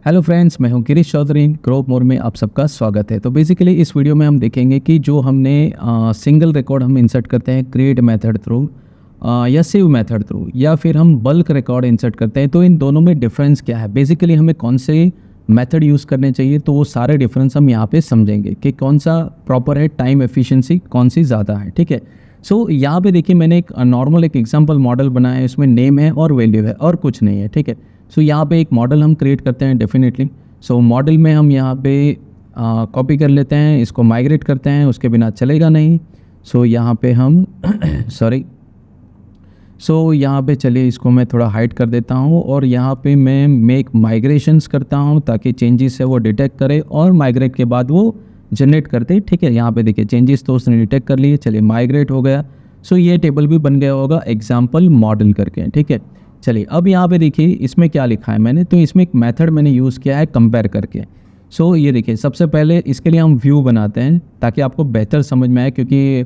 Hello friends, मैं हूं Girish Chaudhary. Grove मोर में आप सबका स्वागत है। तो बेसिकली इस वीडियो में हम देखेंगे कि जो हमने सिंगल रिकॉर्ड हम इंसर्ट करते हैं क्रिएट मेथड थ्रू या सेव मेथड थ्रू, या फिर हम बल्क रिकॉर्ड इंसर्ट करते हैं, तो इन दोनों में डिफरेंस क्या है, बेसिकली हमें कौन से मेथड यूज़ करने चाहिए, तो वो सारे डिफरेंस हम यहाँ पे समझेंगे कि कौन सा प्रॉपर है, टाइम एफिशिएंसी कौन सी ज़्यादा है। ठीक है, सो यहाँ पे देखिए मैंने एक नॉर्मल एक एग्जांपल मॉडल बनाया है, इसमें नेम है और वैल्यू है और कुछ नहीं है। ठीक है, सो यहाँ पे एक मॉडल हम क्रिएट करते हैं डेफिनेटली। सो मॉडल में हम यहाँ पे कॉपी कर लेते हैं, इसको माइग्रेट करते हैं, उसके बिना चलेगा नहीं। सो यहाँ पे हम सॉरी यहाँ पे चलिए इसको मैं थोड़ा हाइड कर देता हूँ और यहाँ पे मैं मेक माइग्रेशंस करता हूँ ताकि चेंजेस है वो डिटेक्ट करे और माइग्रेट के बाद वो जनरेट करते। ठीक है, यहाँ पे देखिए चेंजेस तो उसने डिटेक्ट कर लिए, चलिए माइग्रेट हो गया। सो ये टेबल भी बन गया होगा एग्जाम्पल मॉडल करके। ठीक है, चलिए अब यहाँ पे देखिए इसमें क्या लिखा है मैंने, तो इसमें एक मेथड मैंने यूज़ किया है कंपेयर करके। सो ये देखिए सबसे पहले इसके लिए हम व्यू बनाते हैं ताकि आपको बेहतर समझ में आए, क्योंकि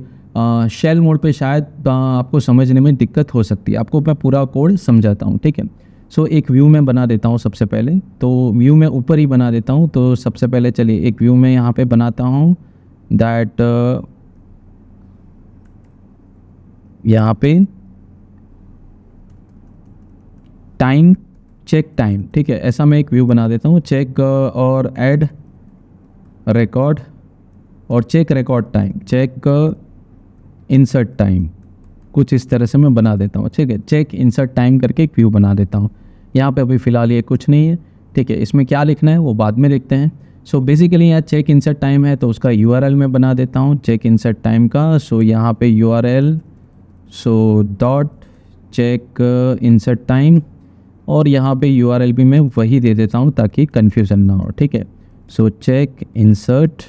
शेल मोड पे शायद आपको समझने में दिक्कत हो सकती है। आपको मैं पूरा कोड समझाता हूँ। ठीक है, सो एक व्यू में बना देता हूँ सबसे पहले, तो व्यू में ऊपर ही बना देता हूँ। तो सबसे पहले चलिए एक व्यू में यहाँ पे बनाता हूँ दैट यहाँ पे टाइम चेक टाइम। ठीक है, ऐसा मैं एक व्यू बना देता हूँ, चेक और ऐड रिकॉर्ड और check record time, check insert time, कुछ इस तरह से मैं बना देता हूँ। ठीक है, चेक इंसर्ट टाइम करके एक व्यू बना देता हूँ। यहाँ पे अभी फ़िलहाल ये कुछ नहीं है। ठीक है, इसमें क्या लिखना है वो बाद में लिखते हैं। सो बेसिकली यहाँ चेक इंसर्ट टाइम है तो उसका यूआरएल में बना देता हूँ चेक इंसर्ट टाइम का। सो यहाँ पे URL dot check insert time, और यहाँ पे यूआरएल भी मैं वही दे देता हूँ ताकि कन्फ्यूज़न ना हो। ठीक है, so check insert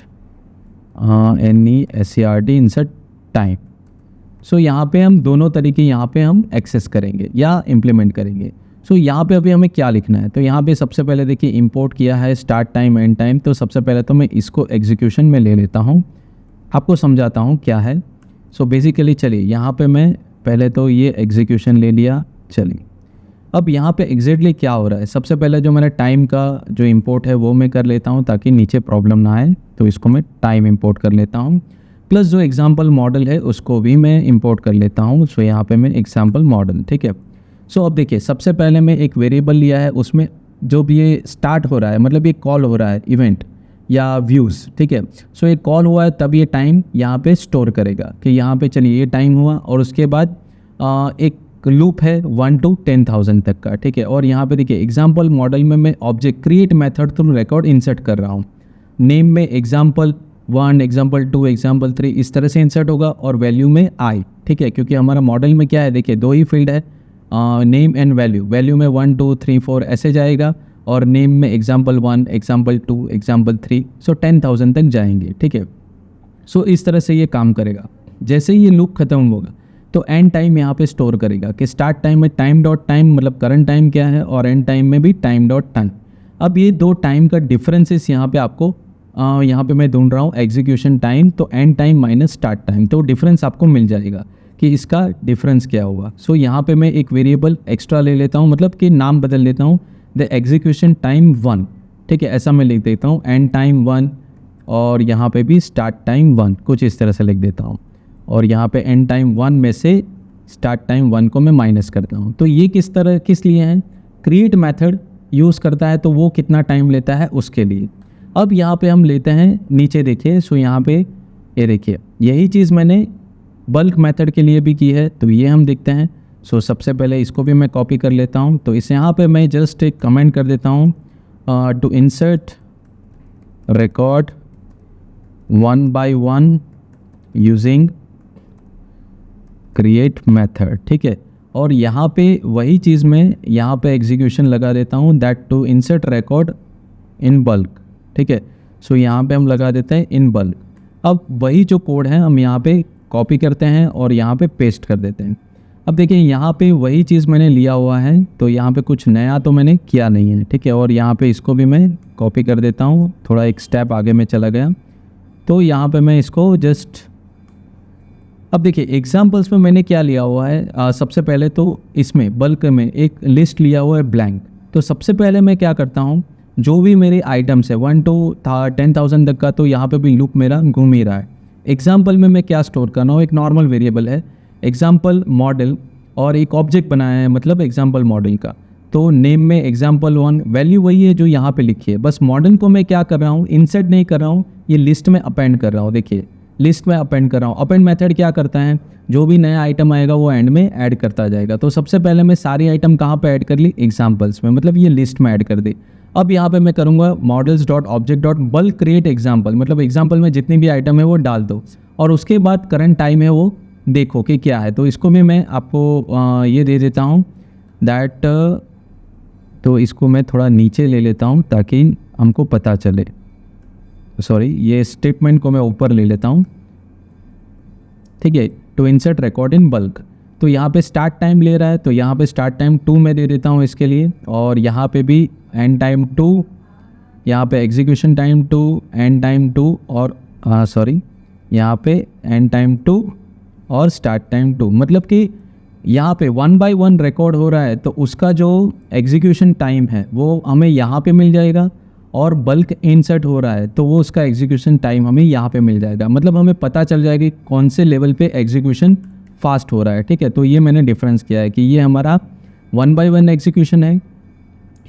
NESERT insert time. So यहाँ पे हम दोनों तरीके यहाँ पे हम एक्सेस करेंगे या इम्प्लीमेंट करेंगे। सो यहाँ पे अभी हमें क्या लिखना है, तो यहाँ पे सबसे पहले देखिए इंपोर्ट किया है स्टार्ट टाइम एंड टाइम। तो सबसे पहले तो मैं इसको एग्जीक्यूशन में ले लेता हूँ, आपको समझाता हूँ क्या है। सो बेसिकली चलिए यहाँ पे मैं पहले तो ये एग्जीक्यूशन ले लिया। चलिए अब यहाँ पे एग्जैक्टली क्या हो रहा है, सबसे पहले जो मैंने टाइम का जो इंपोर्ट है वो मैं कर लेता हूँ ताकि नीचे प्रॉब्लम ना आए। तो इसको मैं टाइम इंपोर्ट कर लेता हूँ, प्लस जो एग्जांपल मॉडल है उसको भी मैं इंपोर्ट कर लेता हूँ। सो यहाँ पे मैं एग्जांपल मॉडल। ठीक है, सो अब देखिए सबसे पहले मैं एक वेरिएबल लिया है, उसमें जो भी ये स्टार्ट हो रहा है, मतलब ये कॉल हो रहा है इवेंट या व्यूज़। ठीक है, सो ये कॉल हुआ है तब ये टाइम यहाँ पे स्टोर करेगा कि यहाँ पे चलिए ये टाइम हुआ, और उसके बाद एक लूप है 1 to 10,000 तक का। ठीक है, और यहाँ पे देखिए एग्जांपल मॉडल में मैं object create method through record insert कर रहा हूँ। नेम में एग्जांपल 1, एग्जांपल 2, एग्जांपल 3 इस तरह से इंसर्ट होगा, और वैल्यू में आई। ठीक है, क्योंकि हमारा मॉडल में क्या है देखिए दो ही फील्ड है, नेम एंड वैल्यू। वैल्यू में 1 2 3 4 ऐसे जाएगा, और नेम में एग्जांपल 1, एग्जांपल 2, एग्जांपल 3, सो 10,000 तक जाएंगे। ठीक है, सो इस तरह से ये काम करेगा। जैसे ही ये लूप खत्म होगा तो एंड टाइम यहाँ पे स्टोर करेगा कि स्टार्ट टाइम में टाइम डॉट टाइम मतलब करंट टाइम क्या है, और एंड टाइम में भी टाइम डॉट टाइम। अब ये दो टाइम का डिफरेंसेस यहाँ पे आपको यहाँ पे मैं ढूंढ रहा हूँ एग्जीक्यूशन टाइम, तो and time minus start time, तो डिफरेंस आपको मिल जाएगा कि इसका डिफरेंस क्या होगा। सो यहाँ पे मैं एक वेरिएबल एक्स्ट्रा ले लेता हूँ, मतलब कि नाम बदल देता हूँ द एग्जीक्यूशन टाइम 1। ठीक है, ऐसा मैं लिख देता हूँ एंड टाइम 1, और यहाँ पे भी स्टार्ट टाइम 1, कुछ इस तरह से लिख देता हूँ, और यहाँ पे एंड टाइम 1 में से स्टार्ट टाइम 1 को मैं माइनस करता हूँ। तो ये किस लिए है, क्रिएट मेथड यूज़ करता है तो वो कितना टाइम लेता है उसके लिए। अब यहाँ पे हम लेते हैं नीचे देखिए। सो यहाँ पे ये देखिए यही चीज़ मैंने बल्क मेथड के लिए भी की है, तो ये हम देखते हैं। सो सबसे पहले इसको भी मैं कॉपी कर लेता हूँ, तो इस यहाँ पे मैं जस्ट एक कमेंट कर देता हूँ to insert record 1 by 1 using create method. ठीक है, और यहाँ पे वही चीज़ मैं यहाँ पे एग्जीक्यूशन लगा देता हूँ that to insert record in bulk. ठीक है, सो यहाँ पे हम लगा देते हैं इन बल्क। अब वही जो कोड है हम यहाँ पे कॉपी करते हैं और यहाँ पे पेस्ट कर देते हैं। अब देखिए यहाँ पे वही चीज़ मैंने लिया हुआ है, तो यहाँ पे कुछ नया तो मैंने किया नहीं है। ठीक है, और यहाँ पे इसको भी मैं कॉपी कर देता हूँ, थोड़ा एक स्टेप आगे में चला गया, तो यहाँ पे मैं इसको जस्ट अब देखिए एग्जाम्पल्स में मैंने क्या लिया हुआ है, सबसे पहले तो इसमें बल्क में एक लिस्ट लिया हुआ है ब्लैंक। तो सबसे पहले मैं क्या करता हूँ, जो भी मेरे आइटम्स है 1 to 10,000 तक का, तो यहाँ पे भी लूप मेरा घूम ही रहा है। एग्जाम्पल में मैं क्या स्टोर कर रहा हूँ, एक नॉर्मल वेरिएबल है एग्जाम्पल मॉडल, और एक ऑब्जेक्ट बनाया है मतलब एग्जाम्पल मॉडल का। तो नेम में example1, वैल्यू वही है जो यहाँ पे लिखी है, बस मॉडल को मैं क्या कर रहा हूँ, इंसर्ट नहीं कर रहा हूँ, ये लिस्ट में अपेंड कर रहा हूँ। देखिए लिस्ट में अपेंड कर रहा हूँ। अपेंड मेथड क्या करता है, जो भी नया आइटम आएगा वो एंड में ऐड करता जाएगा। तो सबसे पहले मैं सारी आइटम कहाँ पे ऐड कर ली, एग्जाम्पल्स में, मतलब ये लिस्ट में ऐड कर दी। अब यहाँ पे मैं करूँगा models.object.bulk create example, मतलब एग्जाम्पल में जितनी भी आइटम है वो डाल दो, और उसके बाद करंट टाइम है वो देखो कि क्या है। तो इसको भी मैं आपको ये दे देता हूँ दैट, तो इसको मैं थोड़ा नीचे ले लेता हूँ ताकि हमको पता चले। सॉरी, ये स्टेटमेंट को मैं ऊपर ले लेता हूँ, ठीक है। To insert record in bulk, तो यहाँ पे स्टार्ट टाइम ले रहा है, तो यहाँ पे स्टार्ट टाइम 2 में दे देता हूँ इसके लिए, और यहाँ पे भी एंड टाइम 2, यहाँ पे एग्जीक्यूशन टाइम 2, एंड टाइम 2, और सॉरी यहाँ पे एंड टाइम 2 और स्टार्ट टाइम 2। मतलब कि यहाँ पे 1 by 1 रिकॉर्ड हो रहा है, तो उसका जो एग्जीक्यूशन टाइम है वो हमें यहाँ पे मिल जाएगा, और बल्क इंसर्ट हो रहा है तो वो उसका एग्जीक्यूशन टाइम हमें यहाँ पे मिल जाएगा। मतलब हमें पता चल जाएगा कि कौन से लेवल पे एग्जीक्यूशन फास्ट हो रहा है, ठीक है। तो ये मैंने डिफरेंस किया है कि ये हमारा 1 by 1 एग्जीक्यूशन है,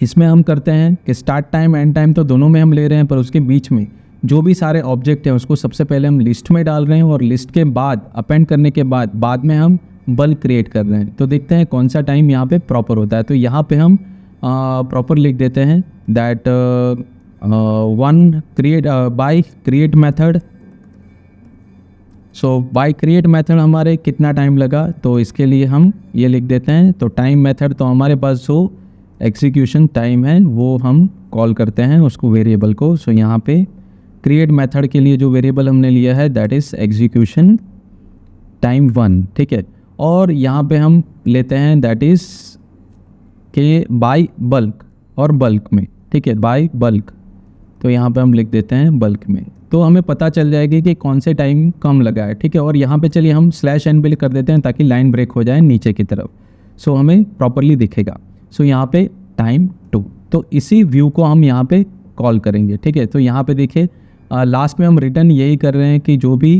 इसमें हम करते हैं कि स्टार्ट टाइम एंड टाइम तो दोनों में हम ले रहे हैं, पर उसके बीच में जो भी सारे ऑब्जेक्ट हैं उसको सबसे पहले हम लिस्ट में डाल रहे हैं, और लिस्ट के बाद अपेंड करने के बाद में हम बल्क क्रिएट कर रहे हैं। तो देखते हैं कौन सा टाइम यहाँ पे प्रॉपर होता है। तो यहाँ पे हम प्रॉपर लिख देते हैं that 1 create by create method. So by create method हमारे कितना टाइम लगा, तो इसके लिए हम ये लिख देते हैं। तो टाइम मेथड तो हमारे पास जो एग्जीक्यूशन टाइम है वो हम कॉल करते हैं उसको वेरिएबल को। सो यहाँ पे क्रिएट मेथड के लिए जो वेरिएबल हमने लिया है दैट इज़ एग्जीक्यूशन टाइम 1, ठीक है। और यहाँ पे हम लेते हैं दैट इज़ के बाय बल्क, और बल्क में, ठीक है, बाय बल्क। तो यहाँ पे हम लिख देते हैं बल्क में, तो हमें पता चल जाएगी कि कौन से टाइम कम लगा है, ठीक है। और यहाँ पे चलिए हम /n बिल कर देते हैं ताकि लाइन ब्रेक हो जाए नीचे की तरफ, सो हमें प्रॉपरली दिखेगा। सो यहाँ पे टाइम 2, तो इसी व्यू को हम यहाँ पे कॉल करेंगे, ठीक है। तो यहाँ पे देखिए लास्ट में हम रिटर्न यही कर रहे हैं कि जो भी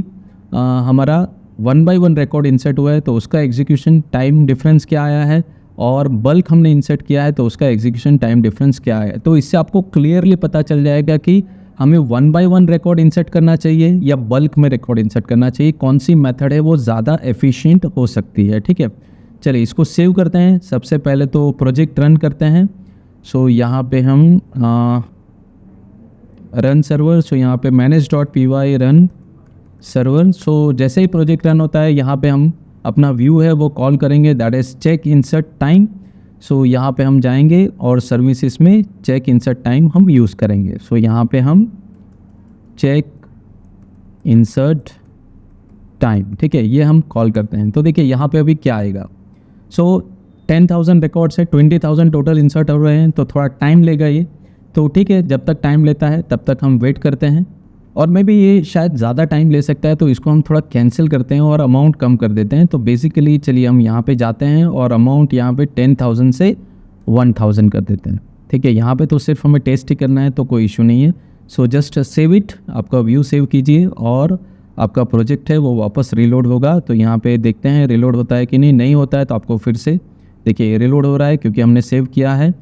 हमारा 1 by 1 रिकॉर्ड इंसर्ट हुआ है तो उसका एग्जीक्यूशन टाइम डिफरेंस क्या आया है, और बल्क हमने इंसर्ट किया है तो उसका एग्जीक्यूशन टाइम डिफरेंस क्या है। तो इससे आपको क्लियरली पता चल जाएगा कि हमें 1 by 1 रिकॉर्ड इंसर्ट करना चाहिए या बल्क में रिकॉर्ड इंसर्ट करना चाहिए, कौन सी मेथड है वो ज़्यादा एफिशिएंट हो सकती है, ठीक है। चलिए इसको सेव करते हैं। सबसे पहले तो प्रोजेक्ट रन करते हैं। सो यहाँ पे हम रन सर्वर, सो यहाँ पे manage.py रन सर्वर। सो जैसे ही प्रोजेक्ट रन होता है यहाँ पे हम अपना व्यू है वो कॉल करेंगे that is check insert time. So यहाँ पे हम जाएंगे और सर्विसेज में चेक इंसर्ट टाइम हम यूज़ करेंगे। सो यहाँ पे हम चेक इंसर्ट टाइम, ठीक है, ये हम कॉल करते हैं। तो देखिए यहाँ पे अभी क्या आएगा। सो 10,000 रिकॉर्ड्स है, 20,000 टोटल इंसर्ट हो रहे हैं, तो थोड़ा टाइम लेगा ये, तो ठीक है, जब तक टाइम लेता है तब तक हम वेट करते हैं। और मे भी ये शायद ज़्यादा टाइम ले सकता है, तो इसको हम थोड़ा कैंसिल करते हैं और अमाउंट कम कर देते हैं। तो बेसिकली चलिए हम यहाँ पे जाते हैं और अमाउंट यहाँ पे 10,000 से 1,000 कर देते हैं, ठीक है। यहाँ पे तो सिर्फ हमें टेस्ट ही करना है तो कोई इशू नहीं है। सो जस्ट सेव इट, आपका व्यू सेव कीजिए और आपका प्रोजेक्ट है वो वापस रिलोड होगा। तो यहाँ पे देखते हैं रिलोड होता है कि नहीं होता है तो आपको फिर से देखिए रिलोड हो रहा है क्योंकि हमने सेव किया है।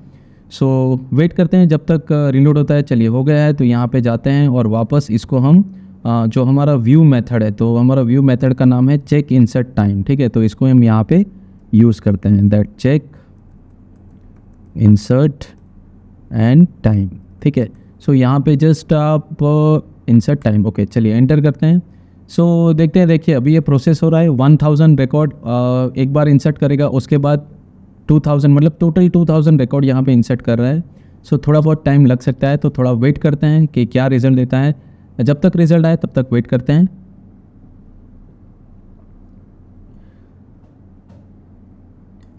सो वेट करते हैं जब तक रिलोड होता है। चलिए हो गया है, तो यहाँ पे जाते हैं और वापस इसको हम जो हमारा व्यू मेथड है, तो हमारा व्यू मेथड का नाम है चेक इंसर्ट टाइम, ठीक है। तो इसको हम यहाँ पे यूज़ करते हैं that check insert and time, ठीक है। सो यहाँ पे जस्ट आप इंसर्ट टाइम, ओके, चलिए एंटर करते हैं। सो देखते हैं, देखिए अभी ये प्रोसेस हो रहा है। 1,000 रिकॉर्ड एक बार इंसर्ट करेगा, उसके बाद 2,000 मतलब टोटल 2,000 रिकॉर्ड यहाँ पे इंसर्ट कर रहा है। सो थोड़ा बहुत टाइम लग सकता है, तो थोड़ा वेट करते हैं कि क्या रिज़ल्ट देता है। जब तक रिज़ल्ट आए तब तक वेट करते हैं।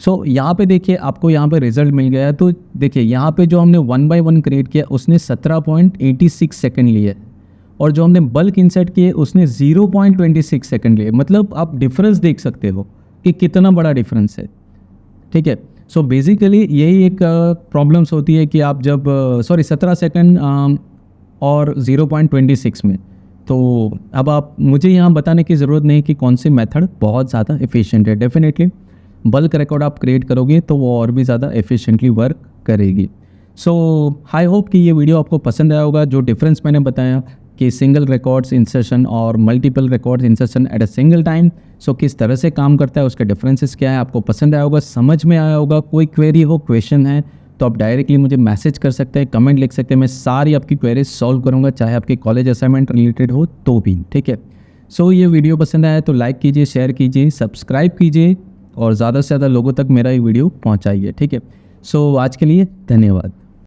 सो यहाँ पे देखिए आपको यहाँ पे रिज़ल्ट मिल गया है। तो देखिए यहाँ पे जो हमने 1 by 1 क्रिएट किया उसने 17.86 सेकेंड लिए, और जो हमने बल्क इंसर्ट किए उसने 0.26 सेकेंड लिए। मतलब आप डिफरेंस देख सकते हो कि कितना बड़ा डिफरेंस है, ठीक है। सो बेसिकली यही एक प्रॉब्लम्स होती है कि आप जब 17 सेकंड और 0.26 में, तो अब आप मुझे यहाँ बताने की ज़रूरत नहीं कि कौन सी मेथड बहुत ज़्यादा एफिशिएंट है। डेफिनेटली बल्क रिकॉर्ड आप क्रिएट करोगे तो वो और भी ज़्यादा एफिशिएंटली वर्क करेगी। सो आई होप कि ये वीडियो आपको पसंद आया होगा। जो डिफरेंस मैंने बताया कि सिंगल रिकॉर्ड्स इंसर्शन और multiple records insertion at a single time, so किस तरह से काम करता है, उसके डिफरेंसेस क्या है, आपको पसंद आया होगा, समझ में आया होगा। कोई क्वेरी हो, क्वेश्चन है, तो आप डायरेक्टली मुझे मैसेज कर सकते हैं, कमेंट लिख सकते हैं। मैं सारी आपकी क्वेरीज सॉल्व करूँगा, चाहे आपके कॉलेज असाइनमेंट रिलेटेड हो तो भी, ठीक है। सो ये वीडियो पसंद आया तो लाइक कीजिए, शेयर कीजिए, सब्सक्राइब कीजिए और ज़्यादा से ज़्यादा लोगों तक मेरा ये वीडियो पहुँचाइए, ठीक है। सो आज के लिए धन्यवाद।